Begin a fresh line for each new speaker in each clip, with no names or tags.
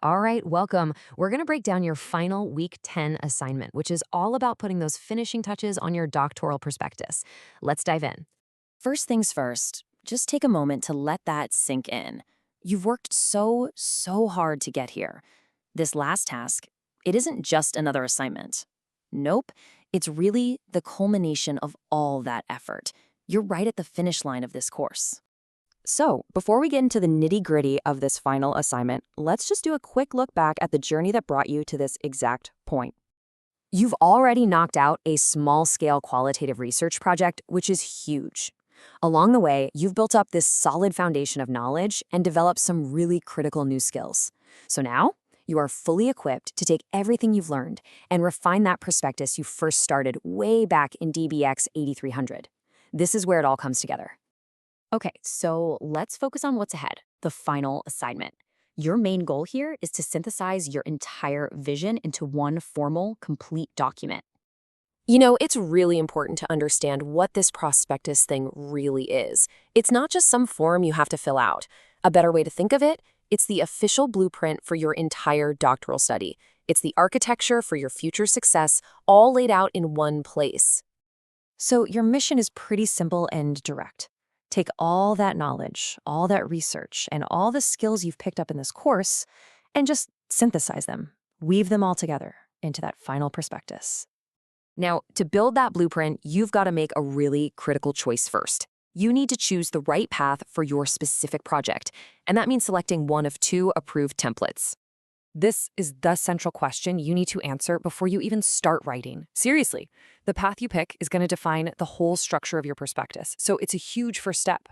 All right, welcome. We're going to break down your final Week 10 assignment, which is all about putting those finishing touches on your doctoral prospectus. Let's dive in.
First things first, just take a moment to let that sink in. You've worked so hard to get here. This last task, it isn't just another assignment. Nope, it's really the culmination of all that effort. You're right at the finish line of this course. So, before we get into the nitty-gritty of this final assignment, let's just do a quick look back at the journey that brought you to this exact point.
You've already knocked out a small-scale qualitative research project, which is huge. Along the way, you've built up this solid foundation of knowledge and developed some really critical new skills. So now, you are fully equipped to take everything you've learned and refine that prospectus you first started way back in DBAX 8300. This is where it all comes together.
Okay, so let's focus on what's ahead, the final assignment. Your main goal here is to synthesize your entire vision into one formal, complete document.
It's really important to understand what this prospectus thing really is. It's not just some form you have to fill out. A better way to think of it, it's the official blueprint for your entire doctoral study. It's the architecture for your future success, all laid out in one place.
So your mission is pretty simple and direct. Take all that knowledge, all that research, and all the skills you've picked up in this course, and just synthesize them, weave them all together into that final prospectus.
Now, to build that blueprint, you've got to make a really critical choice first. You need to choose the right path for your specific project, and that means selecting one of two approved templates. This is the central question you need to answer before you even start writing. Seriously, the path you pick is going to define the whole structure of your prospectus, so it's a huge first step.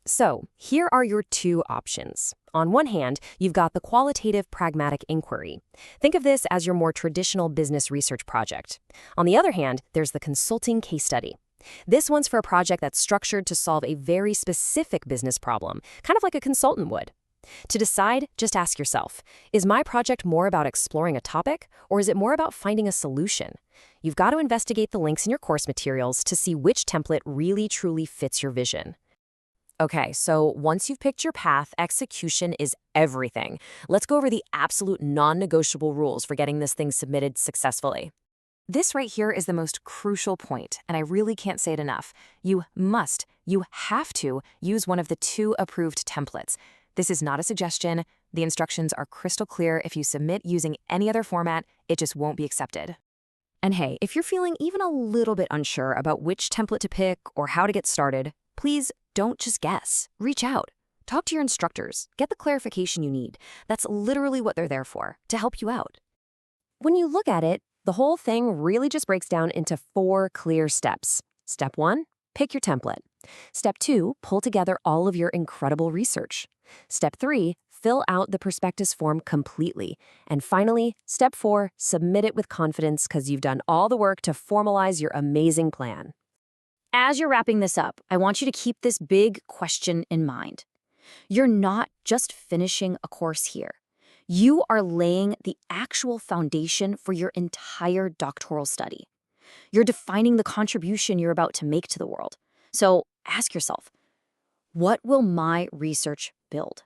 So, here are your two options. On one hand, you've got the qualitative pragmatic inquiry. Think of this as your more traditional business research project. On the other hand, there's the consulting case study. This one's for a project that's structured to solve a very specific business problem, kind of like a consultant would. To decide, just ask yourself, is my project more about exploring a topic, or is it more about finding a solution? You've got to investigate the links in your course materials to see which template really truly fits your vision. Okay, so once you've picked your path, execution is everything. Let's go over the absolute non-negotiable rules for getting this thing submitted successfully. This right here is the most crucial point, and I really can't say it enough. You have to use one of the two approved templates. This is not a suggestion. The instructions are crystal clear. If you submit using any other format, it just won't be accepted. And hey, if you're feeling even a little bit unsure about which template to pick or how to get started, please don't just guess. Reach out. Talk to your instructors. Get the clarification you need. That's literally what they're there for, to help you out. When you look at it, the whole thing really just breaks down into 4 clear steps. Step 1, pick your template. Step 2, pull together all of your incredible research. Step 3, fill out the prospectus form completely. And finally, Step 4, submit it with confidence because you've done all the work to formalize your amazing plan.
As you're wrapping this up, I want you to keep this big question in mind. You're not just finishing a course here. You are laying the actual foundation for your entire doctoral study. You're defining the contribution you're about to make to the world. So ask yourself, what will my research build?